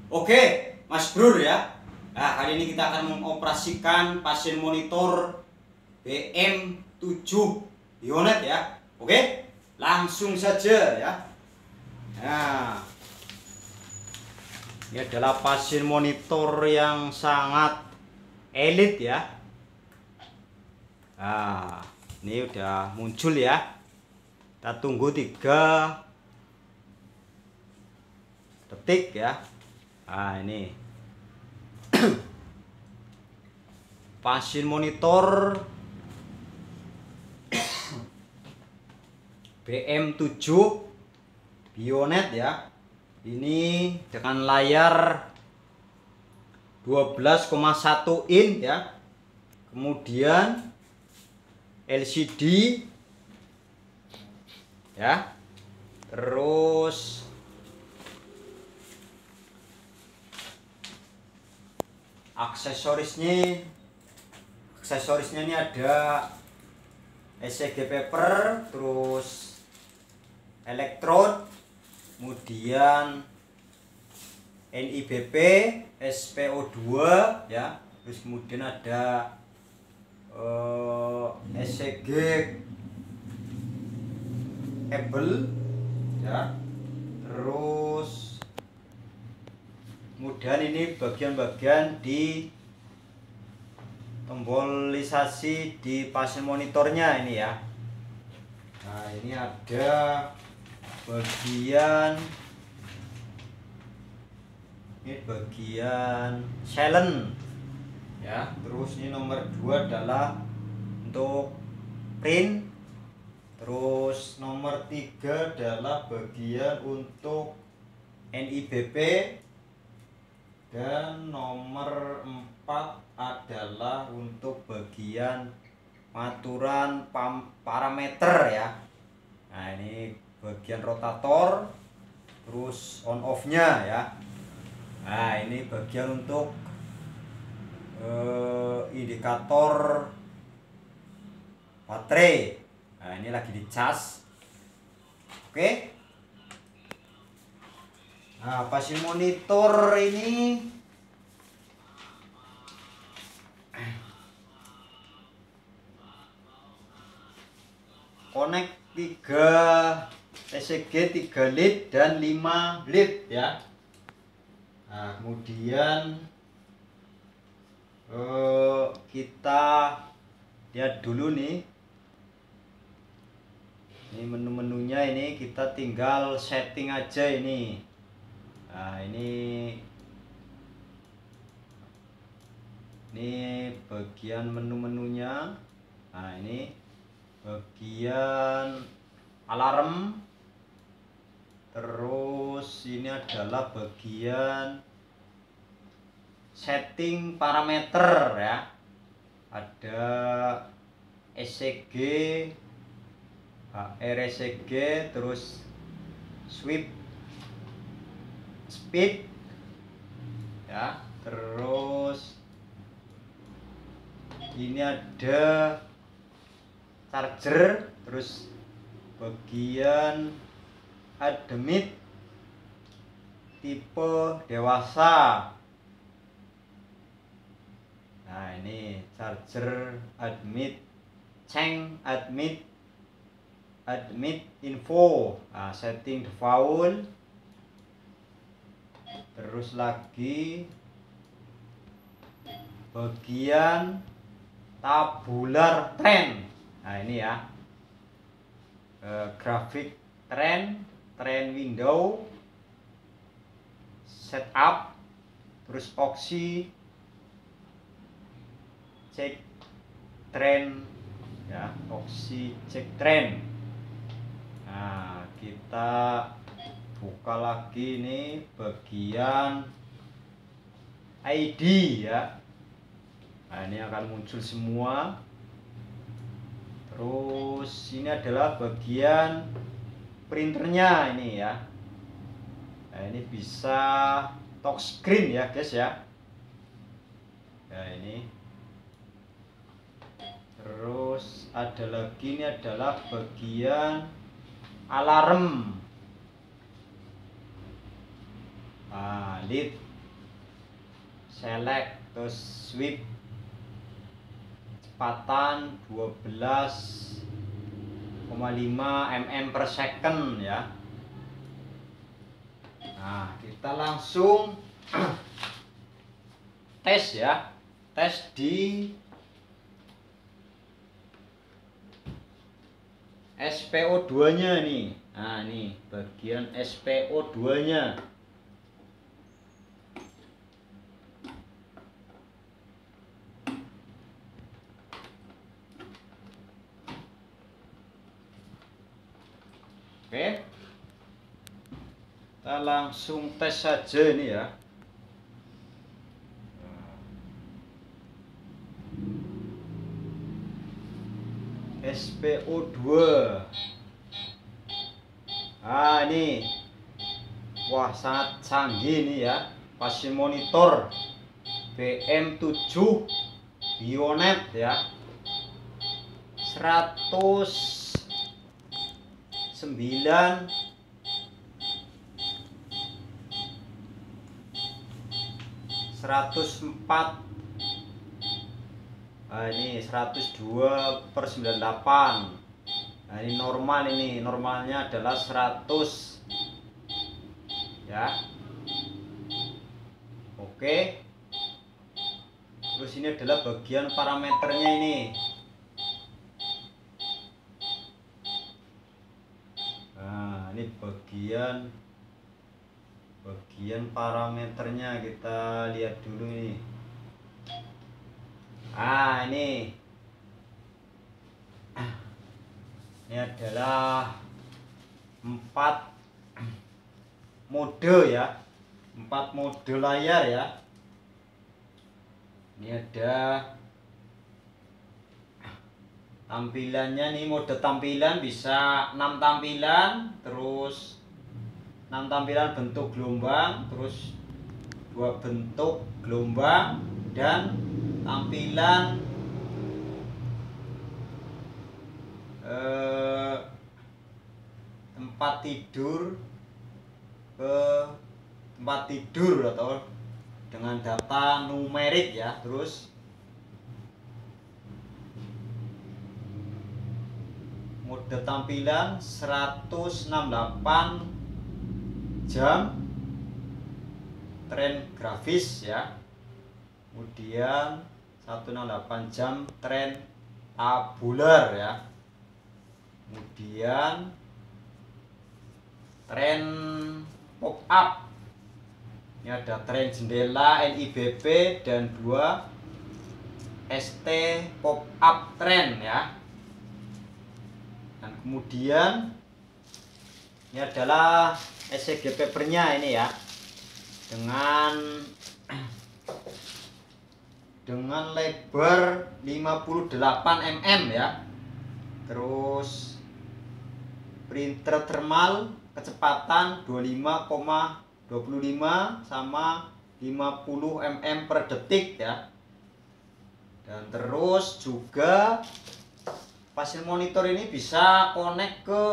Oke, Mas Bro ya. Nah, kali ini kita akan mengoperasikan pasien monitor BM7 Bionet ya. Oke, langsung saja ya. Nah, ini adalah pasien monitor yang sangat elit ya. Nah, ini udah muncul ya. Kita tunggu 3 detik ya. Nah, ini pasien monitor BM7 Bionet ya. Ini dengan layar 12,1 in ya. Kemudian LCD ya. Terus aksesorisnya ini ada ECG paper, terus elektrod, kemudian NIBP, SPO2 ya, terus kemudian ada ECG kabel ya, terus kemudian ini bagian-bagian di tombolisasi di pasien monitornya ini ya. Nah, ini ada bagian silent ya. Terus ini nomor 2 adalah untuk print. Terus nomor 3 adalah bagian untuk NIBP. Dan nomor 4 adalah untuk bagian pengaturan parameter ya. Nah, ini bagian rotator, terus on off nya ya. Nah, ini bagian untuk indikator baterai. Nah, ini lagi dicas. Oke. Nah, pasien monitor ini connect 3 ECG, 3 lead dan 5 lead ya. Nah, kemudian kita lihat dulu nih. Ini menu-menunya, ini kita tinggal setting aja ini. Nah, ini bagian menu-menunya. Nah, ini bagian alarm. Terus ini adalah bagian setting parameter ya. Ada ECG, RECG, terus sweep speed ya. Terus ini ada charger, terus bagian admit tipe dewasa. Nah, ini charger admit change admit info. Nah, setting default. Terus lagi bagian tabular trend. Nah, ini ya, grafik trend window setup, terus oxy check trend ya, oxy check trend. Nah, kita buka lagi nih bagian ID ya. Nah, ini akan muncul semua. Terus ini adalah bagian printernya ini ya. Nah, ini bisa touchscreen ya guys ya. Nah, ini terus ada lagi, ini adalah bagian alarm. Nah, lead select, terus sweep, kecepatan 12,5 mm per second ya. Nah, kita langsung tes ya, tes di SPO2 nya nih. Nah, ini bagian SPO2 nya. Oke, kita langsung tes saja ini ya. SPO2. Nah, ini wah, sangat canggih nih ya, pasien monitor BM7 Bionet ya, 104. Nah, ini 102/98. Nah, ini normal, ini normalnya adalah 100 ya. Oke, terus ini adalah bagian parameternya ini. Nah, ini bagian parameternya, kita lihat dulu nih. Ah, ini adalah 4 mode ya, 4 mode layar ya. Ini ada tampilannya nih, mode tampilan bisa 6 tampilan, terus 6 tampilan bentuk gelombang, terus 2 bentuk gelombang, dan tampilan tempat tidur ke tempat tidur atau dengan data numerik ya. Terus mode tampilan 168 jam tren grafis ya, kemudian 168 jam tren tabular ya, kemudian tren pop up. Ini ada tren jendela NIBP dan 2 ST pop up tren ya. Dan kemudian ini adalah ECG papernya ini ya, dengan lebar 58 mm ya. Terus printer thermal kecepatan 25,25 sama 50 mm per detik ya. Dan terus juga pasien monitor ini bisa connect ke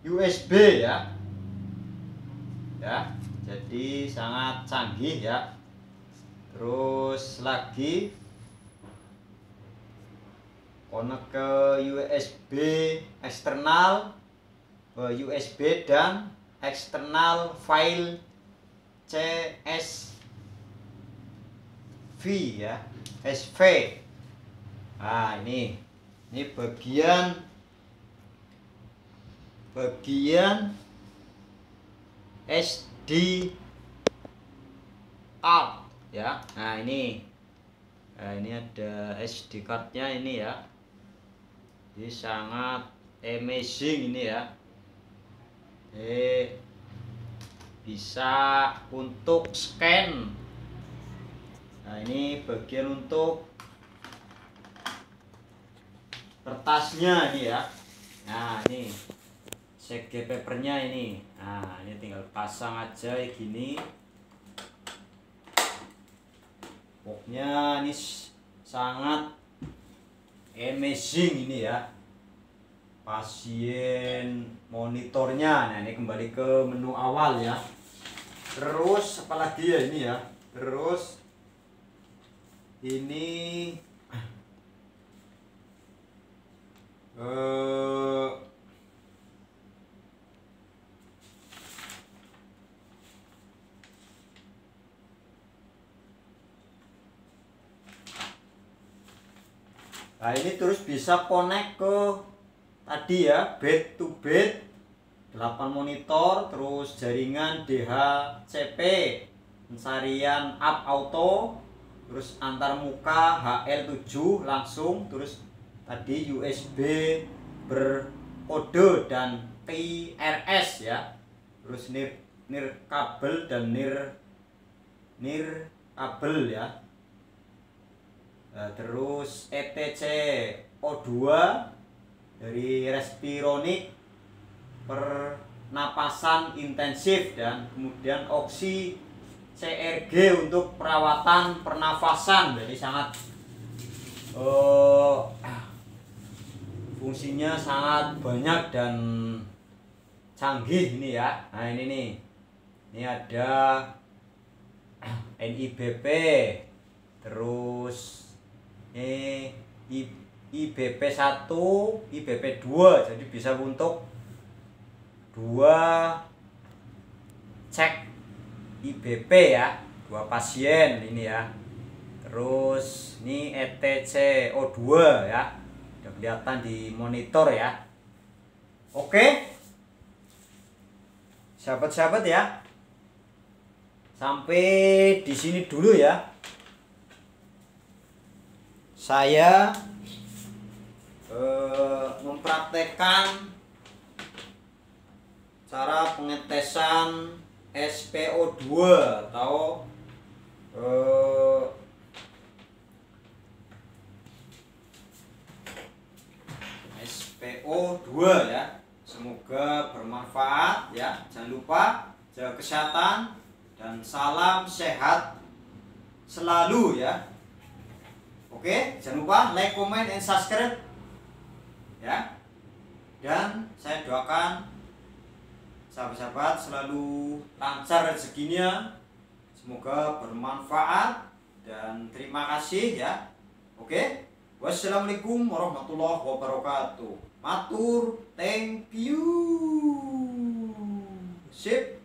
USB ya. Jadi sangat canggih ya. Terus lagi connect ke USB eksternal, USB dan eksternal file CSV ya, SV. Nah, ini bagian SD card ya. Nah, ini ada SD cardnya ini ya. Ini sangat amazing ini ya. Bisa untuk scan. Nah, ini bagian untuk kertasnya ini ya. Nah, ini ECG papernya ini. Nah, ini tinggal pasang aja gini. Pokoknya ini sangat amazing ini ya, pasien monitornya. Nah, ini kembali ke menu awal ya. Terus apalagi ya ini ya, Terus ini nah ini terus bisa connect ke tadi ya, bed to bed 8 monitor, terus jaringan DHCP, pencarian up auto, terus antar muka HL7 langsung, terus tadi USB berkode dan TRS ya, terus nir kabel dan nir kabel ya. Nah, terus ETC O2 dari Respironics pernapasan intensif, dan kemudian oksi CRG untuk perawatan pernafasan. Jadi sangat fungsinya sangat banyak dan canggih ini ya. Nah ini nih, ini ada NIBP, terus IBP 1, IBP 2, jadi bisa untuk 2 cek IBP ya, 2 pasien ini ya. Terus ini ETC O2 ya, udah kelihatan di monitor ya. Oke sahabat-sahabat ya, sampai di sini dulu ya. Saya mempraktekkan cara pengetesan SPO2 atau SPO2 ya. Semoga bermanfaat ya. Jangan lupa jaga kesehatan dan salam sehat selalu ya. Oke, jangan lupa like, comment, and subscribe ya. Dan saya doakan sahabat-sahabat selalu lancar rezekinya, semoga bermanfaat, dan terima kasih ya. Oke, wassalamualaikum warahmatullahi wabarakatuh. Matur, thank you. Sip.